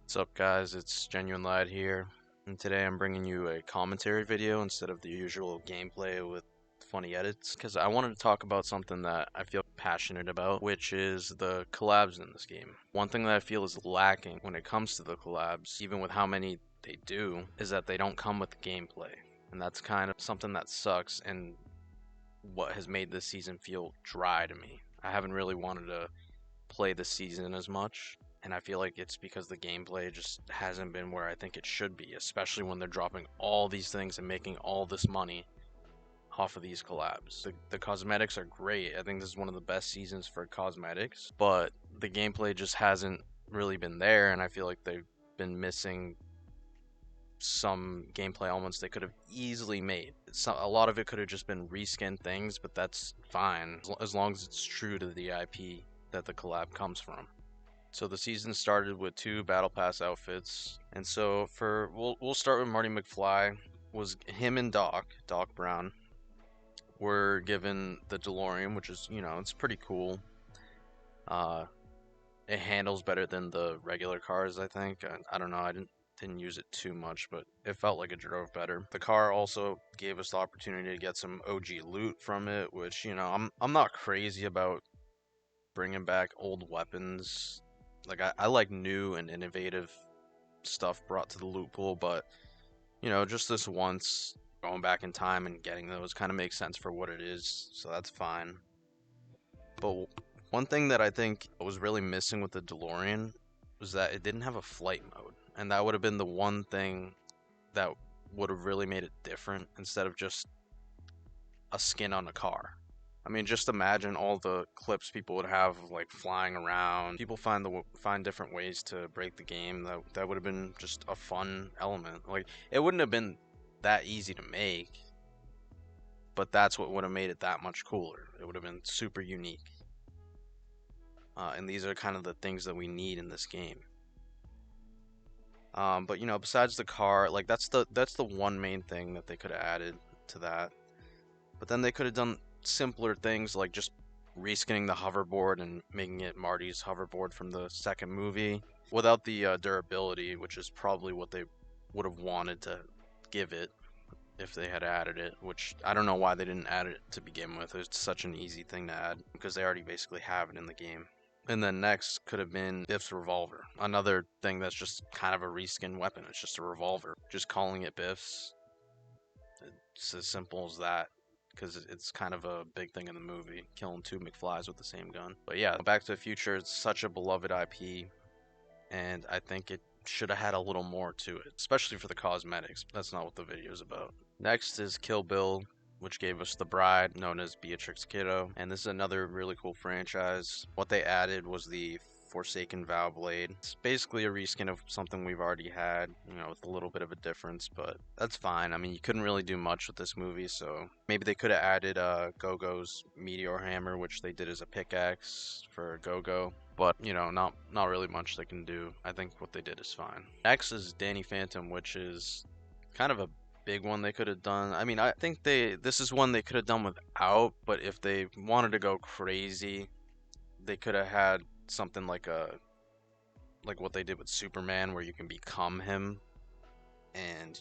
What's up, guys? It's Genuine Lad here, and today I'm bringing you a commentary video instead of the usual gameplay with funny edits, because I wanted to talk about something that I feel passionate about, which is the collabs in this game. One thing that I feel is lacking when it comes to the collabs, even with how many they do, is that they don't come with gameplay, and that's kind of something that sucks and what has made this season feel dry to me. I haven't really wanted to play this season as much, and I feel like it's because the gameplay just hasn't been where I think it should be, especially when they're dropping all these things and making all this money off of these collabs. The cosmetics are great. I think this is one of the best seasons for cosmetics, but the gameplay just hasn't really been there, and I feel like they've been missing some gameplay elements they could have easily made. A lot of it could have just been reskin things, but that's fine as long as it's true to the IP that the collab comes from. So the season started with 2 battle pass outfits, and so we'll start with Marty McFly. Was him and Doc Brown were given the DeLorean, which is, it's pretty cool. Uh, it handles better than the regular cars, I think. I don't know, I didn't use it too much, but it felt like it drove better. The car also gave us the opportunity to get some OG loot from it, which, I'm not crazy about bringing back old weapons. Like, I like new and innovative stuff brought to the loot pool, but just this once, going back in time and getting those kind of makes sense for what it is, so that's fine. But one thing that I think was really missing with the DeLorean was that it didn't have a flight mode, and that would have been the one thing that would have really made it different instead of just a skin on a car. I mean, just imagine all the clips people would have of, like, flying around. People find different ways to break the game. That would have been just a fun element. Like, it wouldn't have been that easy to make, but that's what would have made it that much cooler. It would have been super unique. And these are kind of the things that we need in this game. But besides the car, like, that's the one main thing that they could have added to that. But then they could have done simpler things like just reskinning the hoverboard and making it Marty's hoverboard from the second movie without the durability, which is probably what they would have wanted to give it if they had added it, which I don't know why they didn't add it to begin with. It's such an easy thing to add because they already basically have it in the game. And then next could have been Biff's revolver. Another thing that's just kind of a reskin weapon. It's just a revolver. Just calling it Biff's. It's as simple as that, because it's kind of a big thing in the movie, killing 2 McFlys with the same gun. But yeah, Back to the Future is such a beloved IP, and I think it should have had a little more to it, especially for the cosmetics. That's not what the video is about. Next is Kill Bill, which gave us the bride, known as Beatrix Kiddo, and this is another really cool franchise. What they added was the Forsaken Vow Blade. It's basically a reskin of something we've already had, with a little bit of a difference, but that's fine. I mean, you couldn't really do much with this movie, so maybe they could have added Go-Go's Meteor Hammer, which they did as a pickaxe for Go-Go, but not really much they can do. I think what they did is fine. Next is Danny Phantom, which is kind of a big one they could have done. I mean, I think this is one they could have done without, but if they wanted to go crazy, they could have had something like what they did with Superman, where you can become him, and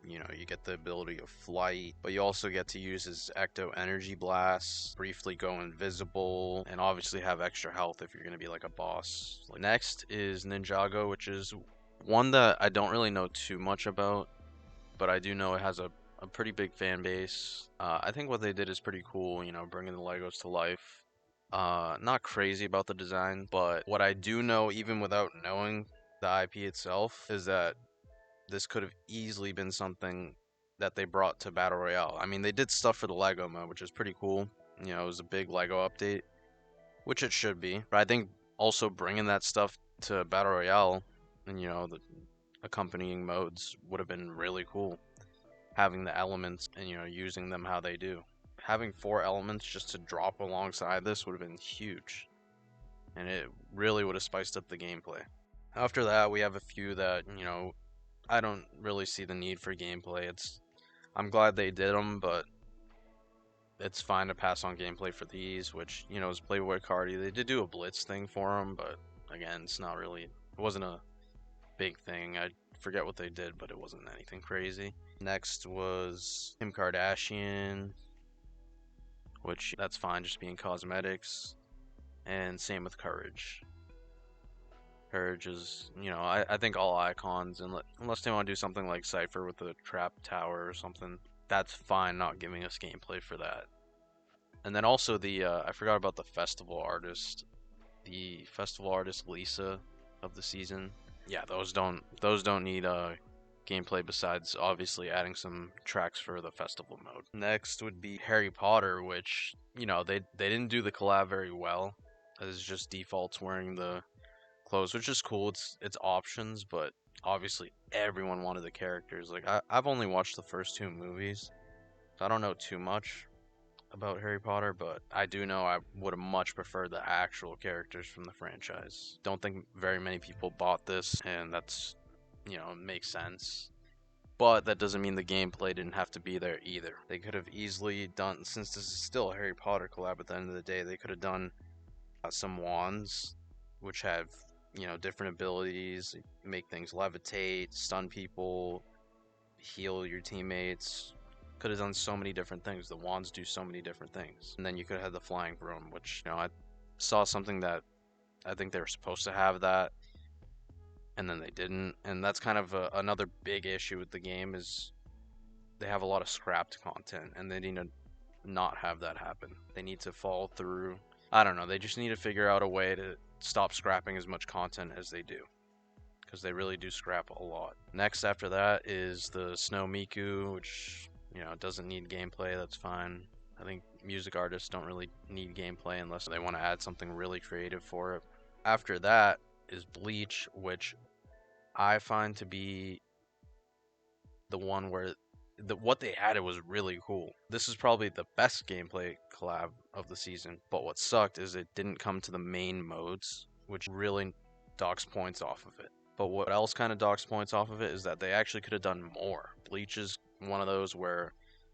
you get the ability of flight, but you also get to use his ecto energy blasts, briefly go invisible, and obviously have extra health if you're going to be like a boss. Next is Ninjago, which is one that I don't really know too much about, but I do know it has a pretty big fan base. I think what they did is pretty cool, bringing the Legos to life. Not crazy about the design, but what I do know, even without knowing the IP itself, is that this could have easily been something that they brought to Battle Royale. I mean, they did stuff for the Lego mode, which is pretty cool. It was a big Lego update, which it should be. But I think also bringing that stuff to Battle Royale and, the accompanying modes would have been really cool. Having the elements and, using them how they do. Having 4 elements just to drop alongside this would have been huge, and it really would have spiced up the gameplay. After that, we have a few that, I don't really see the need for gameplay. I'm glad they did them, but it's fine to pass on gameplay for these, which, is Playboy Cardi. They did do a Blitz thing for them, but again, it's not really, it wasn't a big thing. I forget what they did, but it wasn't anything crazy. Next was Kim Kardashian, which that's fine, just being cosmetics. And same with Courage. Courage is, I think all icons, unless they want to do something like Cypher with the trap tower or something, that's fine not giving us gameplay for that. And then also I forgot about the festival artist. The festival artist Lisa of the season. Yeah, those don't need gameplay besides obviously adding some tracks for the festival mode. Next would be Harry Potter, which, they didn't do the collab very well. It's just defaults wearing the clothes, which is cool. It's options, but obviously everyone wanted the characters. Like I've only watched the first two movies, so I don't know too much about Harry Potter, but I do know I would have much preferred the actual characters from the franchise. Don't think very many people bought this, and that's, makes sense. But that doesn't mean the gameplay didn't have to be there either. They could have easily done, since this is still a Harry Potter collab at the end of the day, they could have done some wands, which have, different abilities, make things levitate, stun people, heal your teammates. Could have done so many different things. The wands do so many different things. And then you could have had the flying broom, which, I saw something that I think they were supposed to have that, and then they didn't. And that's kind of another big issue with the game is they have a lot of scrapped content, and they need to not have that happen. They need to fall through. I don't know. They just need to figure out a way to stop scrapping as much content as they do, because they really do scrap a lot. Next after that is the Snow Miku, which, doesn't need gameplay. That's fine. I think music artists don't really need gameplay unless they want to add something really creative for it. After that is Bleach, which I find to be the one where what they added was really cool. This is probably the best gameplay collab of the season, but what sucked is it didn't come to the main modes, which really docks points off of it. But what else kind of docks points off of it is that they actually could have done more. Bleach is one of those where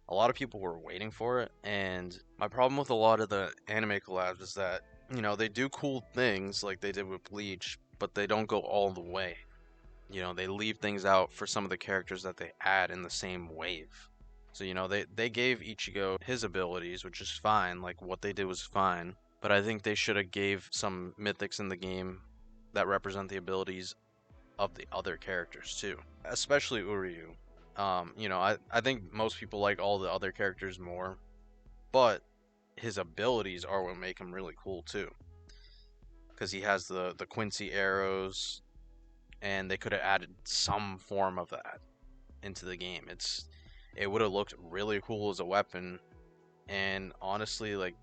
a lot of people were waiting for it, and my problem with a lot of the anime collabs is that, they do cool things like they did with Bleach, but they don't go all the way. They leave things out for some of the characters that they add in the same wave. So, they gave Ichigo his abilities, which is fine. Like, what they did was fine. But I think they should have gave some mythics in the game that represent the abilities of the other characters, too. Especially Uryu. I think most people like all the other characters more. But his abilities are what make him really cool, too. Because he has the Quincy arrows, and they could have added some form of that into the game. It would have looked really cool as a weapon, and honestly, like,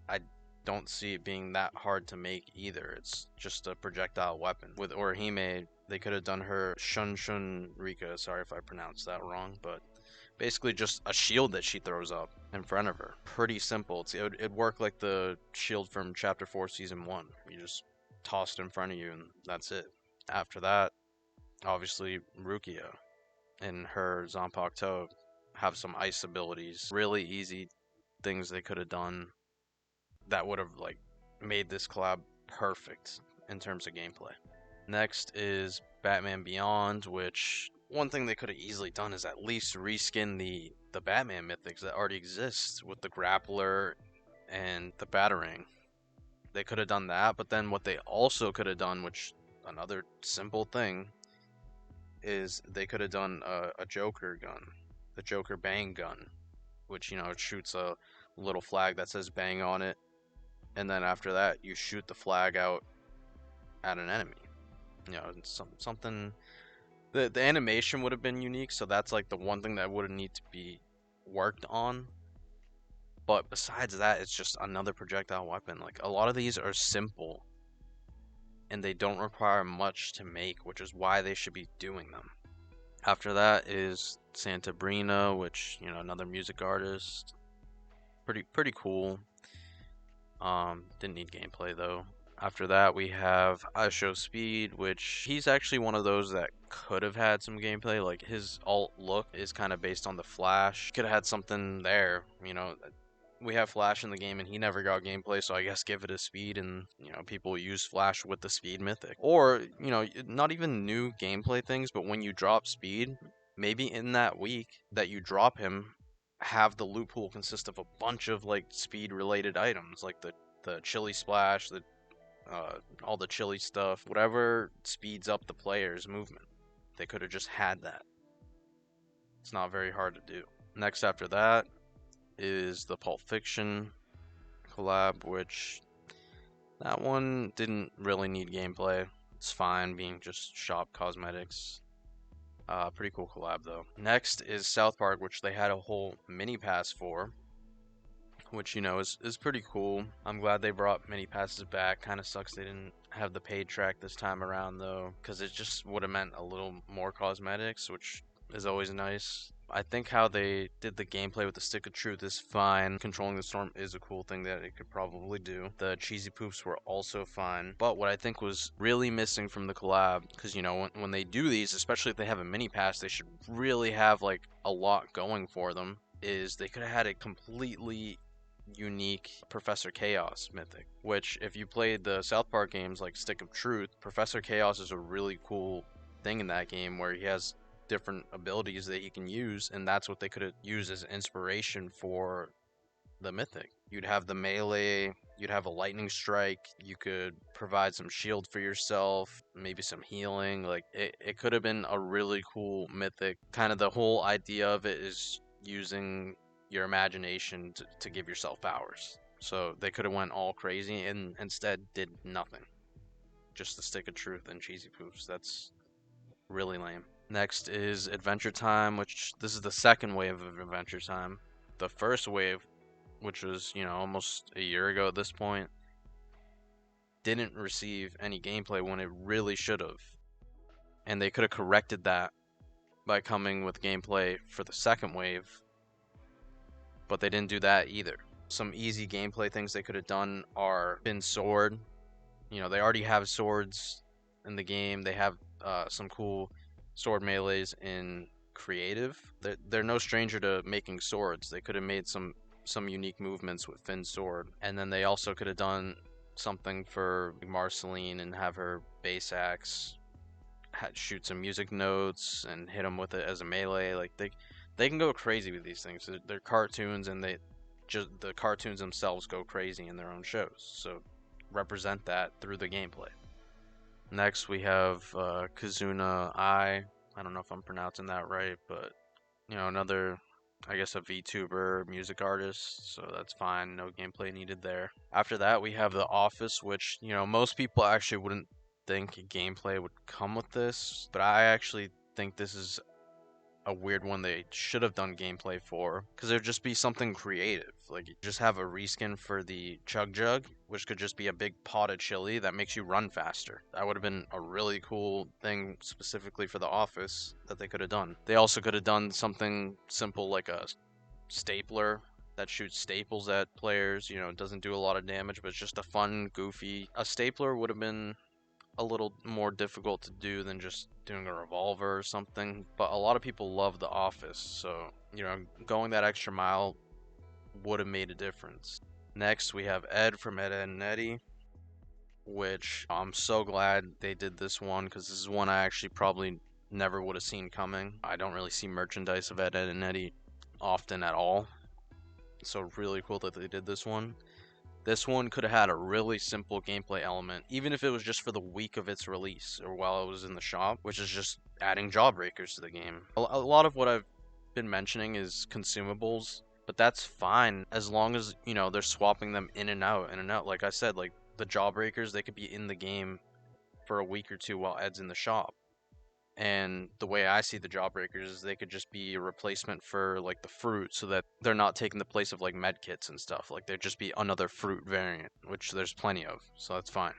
I don't see it being that hard to make either. It's just a projectile weapon. With Orihime, they could have done her Shun Shun Rika. Sorry if I pronounced that wrong, but basically just a shield that she throws up in front of her. Pretty simple. It'd work like the shield from Chapter 4 Season 1. You just toss it in front of you, and that's it. After that, obviously, Rukia and her Zanpakuto have some ice abilities. Really easy things they could have done that would have, like, made this collab perfect in terms of gameplay. Next is Batman Beyond, which one thing they could have easily done is at least reskin the Batman mythics that already exist with the grappler and the Batarang. They could have done that, but then what they also could have done, which another simple thing, is they could have done a Joker gun, the Joker Bang gun, which, it shoots a little flag that says Bang on it, and then after that you shoot the flag out at an enemy. Something. The animation would have been unique, so that's like the one thing that would need to be worked on. But besides that, it's just another projectile weapon. Like, a lot of these are simple, and they don't require much to make, which is why they should be doing them. After that is Santa Brina, which, another music artist. Pretty cool. Didn't need gameplay though. After that, we have IShowSpeed, which he's actually one of those that could have had some gameplay. Like, his alt look is kind of based on the Flash. Could have had something there, we have Flash in the game and he never got gameplay, so I guess give it a speed and, people use Flash with the speed mythic. Or, not even new gameplay things, but when you drop speed, maybe in that week that you drop him, have the loot pool consist of a bunch of like speed related items, like the chili splash, the all the chili stuff, whatever speeds up the player's movement. They could have just had that. It's not very hard to do. Next after that is the Pulp Fiction collab, which that one didn't really need gameplay. It's fine being just shop cosmetics. Pretty cool collab though. Next is South Park, which they had a whole mini pass for, which is pretty cool. I'm glad they brought mini passes back. Kind of sucks they didn't have the paid track this time around though, because it just would have meant a little more cosmetics, which is always nice. I think how they did the gameplay with the Stick of Truth is fine. Controlling the storm is a cool thing that it could probably do. The cheesy poops were also fine. But what I think was really missing from the collab, because when they do these, especially if they have a mini pass, they should really have like a lot going for them, is they could have had a completely unique Professor Chaos mythic, which if you played the South Park games like Stick of Truth, Professor Chaos is a really cool thing in that game where he has different abilities that he can use, and that's what they could have used as inspiration for the mythic. You'd have the melee, you'd have a lightning strike, you could provide some shield for yourself, maybe some healing. Like it could have been a really cool mythic. Kind of the whole idea of it is using your imagination to give yourself powers. So they could have went all crazy and instead did nothing. Just the Stick of Truth and cheesy poofs. That's really lame. Next is Adventure Time, which this is the second wave of Adventure Time. The first wave, which was, almost a year ago at this point, didn't receive any gameplay when it really should have. And they could have corrected that by coming with gameplay for the second wave, but they didn't do that either. Some easy gameplay things they could have done are Finn Sword. They already have swords in the game. They have some cool sword melees in creative. They're no stranger to making swords. They could have made some unique movements with Finn's sword, and then they also could have done something for Marceline and have her base axe shoot some music notes and hit them with it as a melee. Like they can go crazy with these things. They're cartoons, and the cartoons themselves go crazy in their own shows. So represent that through the gameplay. Next, we have Kazuna I don't know if I'm pronouncing that right, but another, I guess, a VTuber music artist, so that's fine. No gameplay needed there. After that, we have The Office, which most people actually wouldn't think gameplay would come with this, but I actually think this is a weird one they should have done gameplay for, because it would just be something creative. Like, you just have a reskin for the Chug Jug, which could just be a big pot of chili that makes you run faster. That would have been a really cool thing specifically for The Office that they could have done. They also could have done something simple like a stapler that shoots staples at players. It doesn't do a lot of damage, but it's just a fun, goofy. A stapler would have been a little more difficult to do than just doing a revolver or something, but a lot of people love The Office, so going that extra mile would have made a difference. Next, we have Ed from Ed, Edd n Eddy, which I'm so glad they did this one, because this is one I actually probably never would have seen coming. I don't really see merchandise of Ed, Edd n Eddy often at all, so really cool that they did this one. This one could have had a really simple gameplay element, even if it was just for the week of its release or while it was in the shop, which is just adding jawbreakers to the game. A lot of what I've been mentioning is consumables, but that's fine as long as, they're swapping them in and out, in and out. Like I said, like the jawbreakers, they could be in the game for a week or two while Ed's in the shop. And the way I see the jawbreakers is they could just be a replacement for like the fruit, so that they're not taking the place of like med kits and stuff. Like they'd just be another fruit variant, which there's plenty of, so that's fine.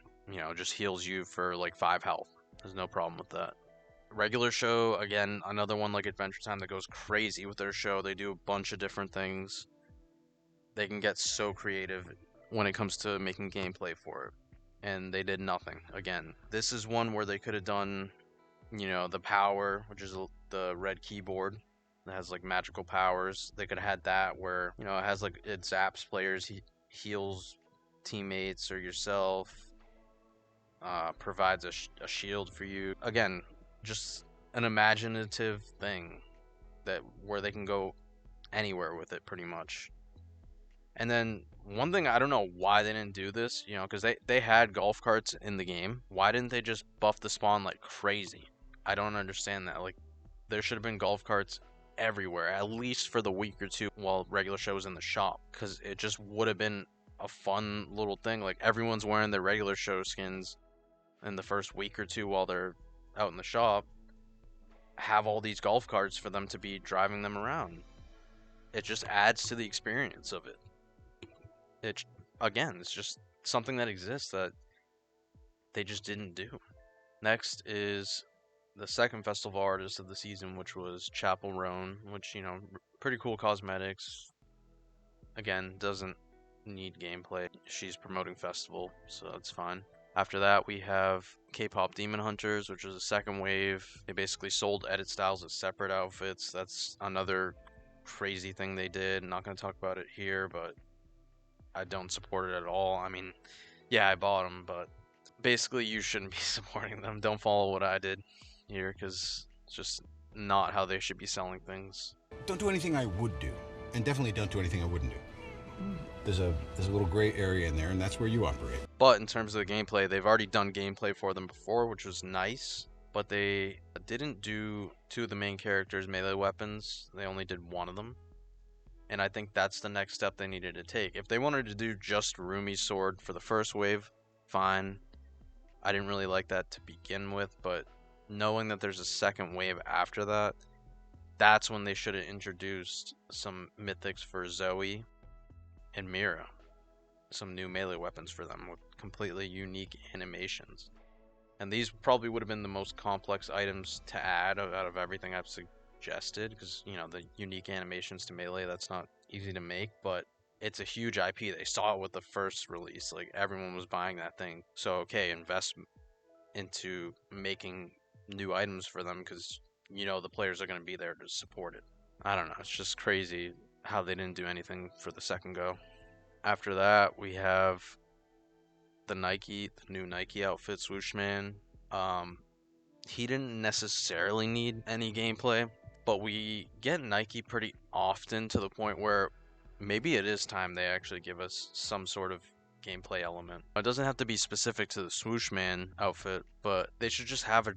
Just heals you for like 5 health. There's no problem with that. Regular show, again, another one like Adventure Time that goes crazy with their show. They do a bunch of different things. They can get so creative when it comes to making gameplay for it, and they did nothing. Again, this is one where they could have done the power, which is the red keyboard. that has like magical powers. They could have had that where, you know, it has like it zaps players, he heals teammates or yourself, provides a shield for you. Again, just an imaginative thing that where they can go anywhere with it pretty much. And then one thing I don't know why they didn't do this, you know, because they had golf carts in the game. Why didn't they just buff the spawn like crazy? I don't understand that. Like, there should have been golf carts everywhere, at least for the week or two while regular show was in the shop, because it just would have been a fun little thing. Like, everyone's wearing their regular show skins in the first week or two while they're out in the shop. Have all these golf carts for them to be driving them around. It just adds to the experience of it. It again, it's just something that exists that they just didn't do. Next is the second festival artist of the season, which was Chapel Roan, which, you know, pretty cool cosmetics. Again, doesn't need gameplay. She's promoting festival, so that's fine. After that, we have K-pop Demon Hunters, which is a second wave. They basically sold edit styles as separate outfits. That's another crazy thing they did. I'm not going to talk about it here, but I don't support it at all. I mean, yeah, I bought them, but basically you shouldn't be supporting them. Don't follow what I did here, because it's just not how they should be selling things. Don't do anything I would do, and definitely don't do anything I wouldn't do. There's a little gray area in there, and that's where you operate. But in terms of the gameplay, they've already done gameplay for them before, which was nice. But they didn't do two of the main characters' melee weapons. They only did one of them. And I think that's the next step they needed to take. If they wanted to do just Rumi's sword for the first wave, fine. I didn't really like that to begin with, but knowing that there's a second wave after that, that's when they should have introduced some mythics for Zoe and Mira. Some new melee weapons for them with completely unique animations. And these probably would have been the most complex items to add out of everything I've suggested, because, you know, the unique animations to melee, that's not easy to make, but it's a huge IP. They saw it with the first release. Like, everyone was buying that thing. So, okay, invest into making new items for them, because, you know, the players are going to be there to support it. I don't know. It's just crazy how they didn't do anything for the second go. After that, we have the new Nike outfit, Swoosh Man. He didn't necessarily need any gameplay, but we get Nike pretty often to the point where maybe it is time they actually give us some sort of gameplay element. It doesn't have to be specific to the Swoosh Man outfit, but they should just have a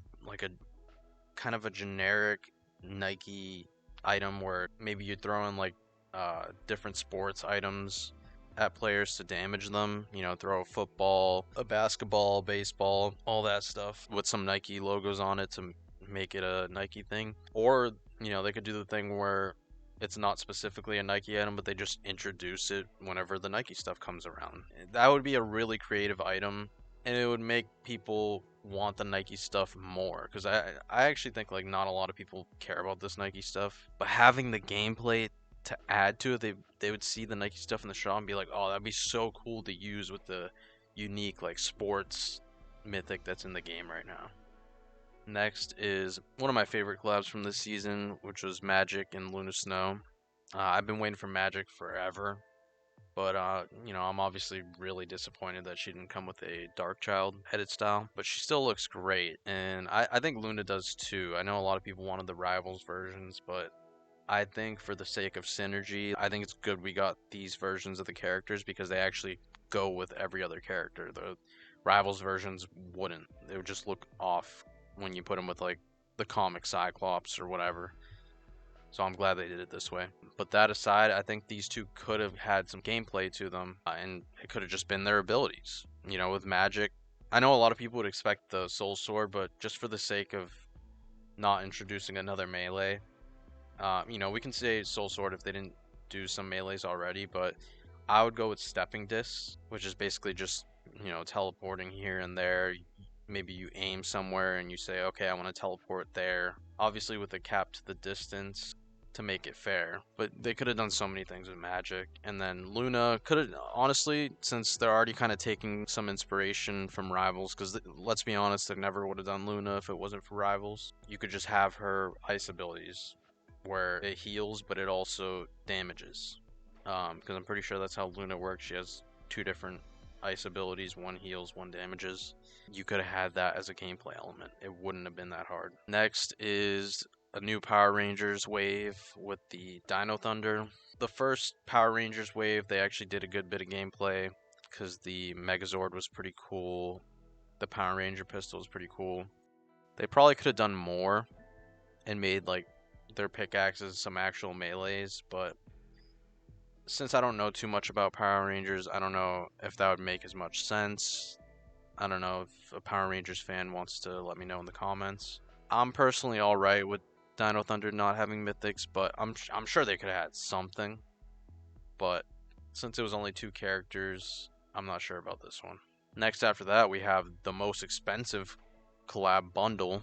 kind of a generic Nike item where maybe you throw in like different sports items at players to damage them. You know, throw a football, a basketball, baseball, all that stuff with some Nike logos on it to make it a Nike thing. Or, you know, they could do the thing where it's not specifically a Nike item, but they just introduce it whenever the Nike stuff comes around. That would be a really creative item, and it would make people want the Nike stuff more, because I actually think like not a lot of people care about this Nike stuff, but having the gameplay to add to it, they would see the Nike stuff in the shop and be like, oh, that'd be so cool to use with the unique like sports mythic that's in the game right now. Next is one of my favorite collabs from this season, which was Magic and Luna Snow. I've been waiting for Magic forever, but you know, I'm obviously really disappointed that she didn't come with a Dark Child edit style, but she still looks great, and I think Luna does too. I know a lot of people wanted the Rivals versions, but I think for the sake of synergy, I think it's good we got these versions of the characters, because they actually go with every other character. The Rivals versions wouldn't. They would just look off when you put them with like the comic Cyclops or whatever. So I'm glad they did it this way. But that aside, I think these two could have had some gameplay to them, and it could have just been their abilities. You know, with Magic, I know a lot of people would expect the Soul Sword, but just for the sake of not introducing another melee, you know, we can say Soul Sword if they didn't do some melees already, but I would go with Stepping Disc, which is basically just, you know, teleporting here and there. Maybe you aim somewhere and you say, okay, I want to teleport there. Obviously with a cap to the distance to make it fair, but they could have done so many things with Magic. And then Luna could have, honestly, since they're already kind of taking some inspiration from Rivals, because let's be honest, they never would have done Luna if it wasn't for Rivals. You could just have her ice abilities where it heals, but it also damages. Because I'm pretty sure that's how Luna works. She has two different ice abilities, one heals, one damages. You could have had that as a gameplay element. It wouldn't have been that hard. Next is a new Power Rangers wave with the Dino Thunder. The first Power Rangers wave, they actually did a good bit of gameplay because the Megazord was pretty cool. The Power Ranger pistol was pretty cool. They probably could have done more and made like their pickaxes some actual melees, but since I don't know too much about Power Rangers, I don't know if that would make as much sense. I don't know if a Power Rangers fan wants to let me know in the comments. I'm personally alright with Dino Thunder not having mythics, but I'm sure they could have had something. But since it was only two characters, I'm not sure about this one. Next after that, we have the most expensive collab bundle,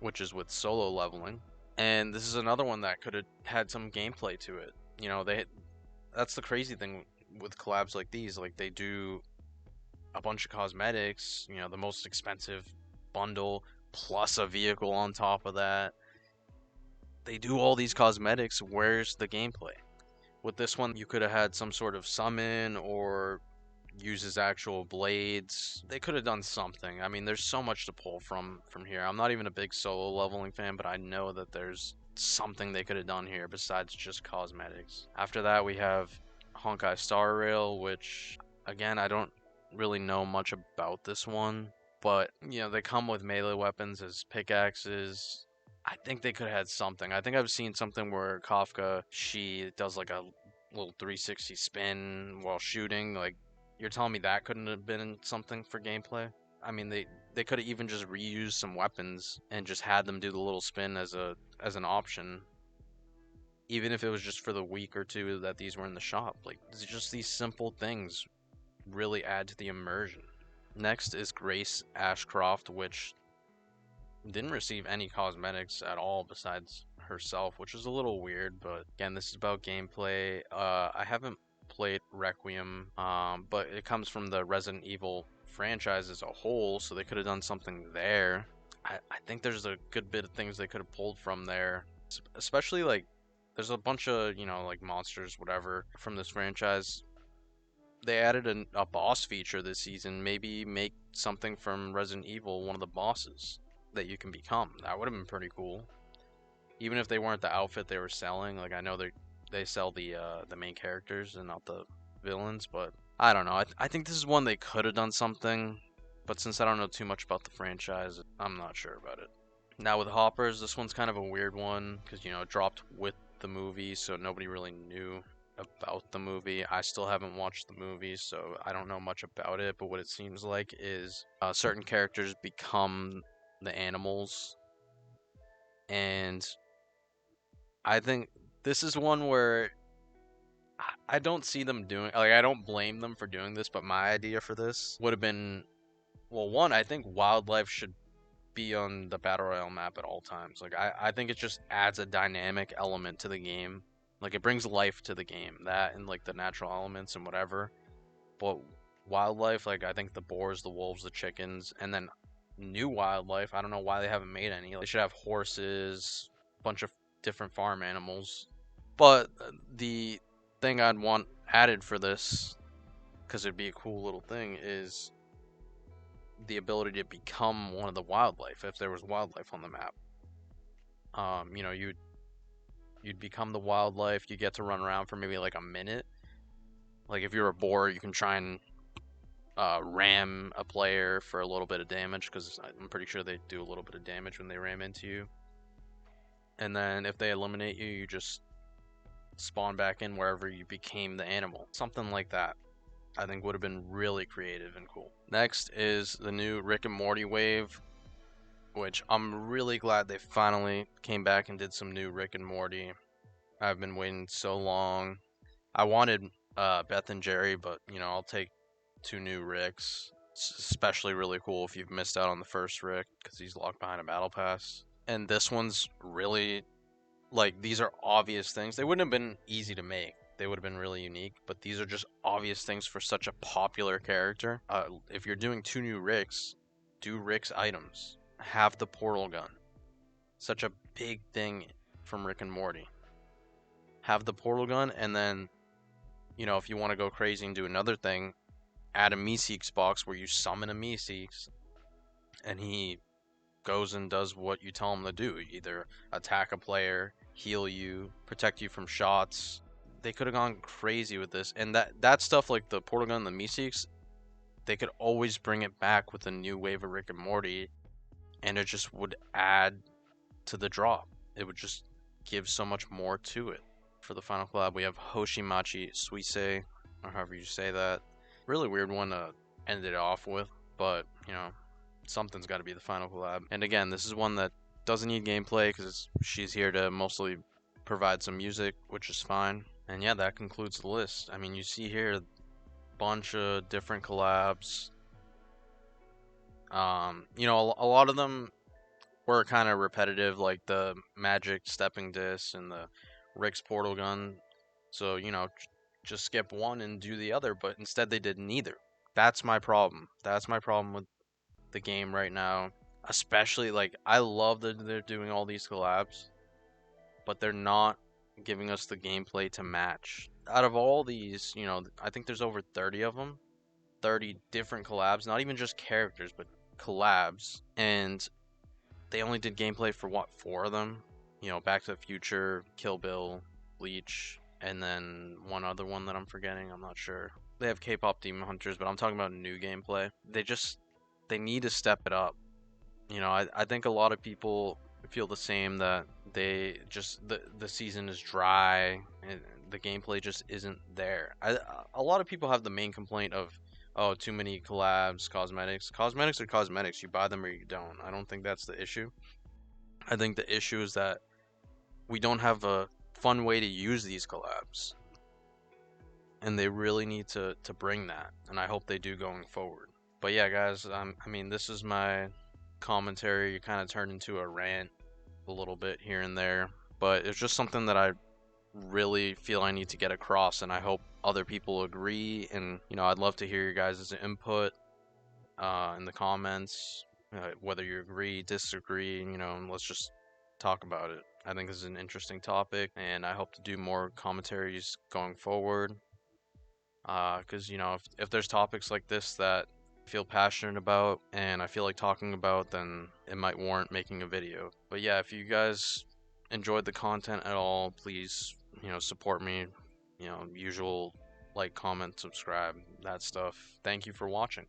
which is with solo leveling. And this is another one that could have had some gameplay to it. You know, that's the crazy thing with collabs like these. Like, they do a bunch of cosmetics, you know, the most expensive bundle plus a vehicle on top of that. They do all these cosmetics. Where's the gameplay? With this one, you could have had some sort of summon or uses actual blades. They could have done something. I mean, there's so much to pull from here. I'm not even a big solo leveling fan, but I know that there's something they could have done here besides just cosmetics. After that, we have Honkai Star Rail, which again, I don't really know much about this one, but you know, they come with melee weapons as pickaxes. I think they could have had something. I think I've seen something where Kafka, she does like a little 360 spin while shooting. Like, you're telling me that couldn't have been something for gameplay? I mean, they could have even just reused some weapons and just had them do the little spin as an option, even if it was just for the week or two that these were in the shop. Like, just these simple things really add to the immersion. Next is Grace Ashcroft, which didn't receive any cosmetics at all besides herself, which is a little weird, but again, this is about gameplay. I haven't played Requiem, but it comes from the Resident Evil franchise as a whole, so they could have done something there. I think there's a good bit of things they could have pulled from there, especially like there's a bunch of, you know, like monsters, whatever, from this franchise. They added a boss feature this season. Maybe make something from Resident Evil one of the bosses that you can become. That would have been pretty cool. Even if they weren't the outfit they were selling. Like, I know they sell the main characters and not the villains, but I don't know. I think this is one they could have done something, but since I don't know too much about the franchise, I'm not sure about it. Now with Hoppers, this one's kind of a weird one because, you know, it dropped with the movie, so nobody really knew about the movie. I still haven't watched the movie, so I don't know much about it, but what it seems like is certain characters become the animals, and I think this is one where I don't see them doing, like, I don't blame them for doing this, but my idea for this would have been, well, one, I think wildlife should be on the battle royale map at all times. Like, I think it just adds a dynamic element to the game. Like, it brings life to the game, that and like the natural elements and whatever. But wildlife, like, I think the boars, the wolves, the chickens, and then new wildlife, I don't know why they haven't made any. They should have horses, a bunch of different farm animals. But the thing I'd want added for this, because it'd be a cool little thing, is the ability to become one of the wildlife if there was wildlife on the map. You know, you'd become the wildlife. You get to run around for maybe like a minute. Like, if you're a boar, you can try and ram a player for a little bit of damage, because I'm pretty sure they do a little bit of damage when they ram into you. And then if they eliminate you, you just spawn back in wherever you became the animal. Something like that, I think, would have been really creative and cool. Next is the new Rick and Morty wave, which I'm really glad they finally came back and did some new Rick and Morty. I've been waiting so long. I wanted Beth and Jerry, but, you know, I'll take two new Ricks. It's especially really cool if you've missed out on the first Rick, because he's locked behind a battle pass. And this one's really, like, these are obvious things. They wouldn't have been easy to make. They would have been really unique, but these are just obvious things for such a popular character. If you're doing two new Ricks, do Rick's items. Have the portal gun. Such a big thing from Rick and Morty. Have the portal gun, and then, if you want to go crazy and do another thing, add a Meeseeks box where you summon a Meeseeks, and he goes and does what you tell him to do. Either attack a player, heal you, protect you from shots. They could have gone crazy with this, and that stuff like the portal gun, the Meeseeks, they could always bring it back with a new wave of Rick and Morty, and it just would add to the draw. It would just give so much more to it. For the final collab, we have Hoshimachi Suisei, or however you say that. Really weird one to end it off with, but something's got to be the final collab. And again, this is one that doesn't need gameplay because she's here to mostly provide some music, which is fine. And yeah, that concludes the list. I mean, you see here a bunch of different collabs. A lot of them were kind of repetitive, like the Magic Stepping Disc and the Rick's Portal Gun. So, just skip one and do the other, but instead they did neither. That's my problem. That's my problem with the game right now. Especially, like, I love that they're doing all these collabs, but they're not giving us the gameplay to match. Out of all these, I think there's over 30 of them. 30 different collabs, not even just characters, but collabs. And they only did gameplay for what, 4 of them? Back to the Future, Kill Bill, Bleach, and then one other one that I'm forgetting. I'm not sure. They have K-pop Demon Hunters, but I'm talking about new gameplay. They need to step it up. I think a lot of people feel the same, that they just the season is dry and the gameplay just isn't there. A lot of people have the main complaint of, oh, too many collabs, cosmetics. Cosmetics are cosmetics. You buy them or you don't. I don't think that's the issue. I think the issue is that we don't have a fun way to use these collabs. And they really need to bring that. And I hope they do going forward. But yeah, guys, this is my commentary. Kind of turned into a rant a little bit here and there. But it's just something that I really feel I need to get across, and I hope other people agree. And I'd love to hear your guys' input in the comments, whether you agree, disagree. Let's just talk about it. I think this is an interesting topic, and I hope to do more commentaries going forward. Because if there's topics like this that I feel passionate about and I feel like talking about, then it might warrant making a video. But yeah, if you guys enjoyed the content at all, please support me. Usual, like, comment, subscribe, that stuff. Thank you for watching.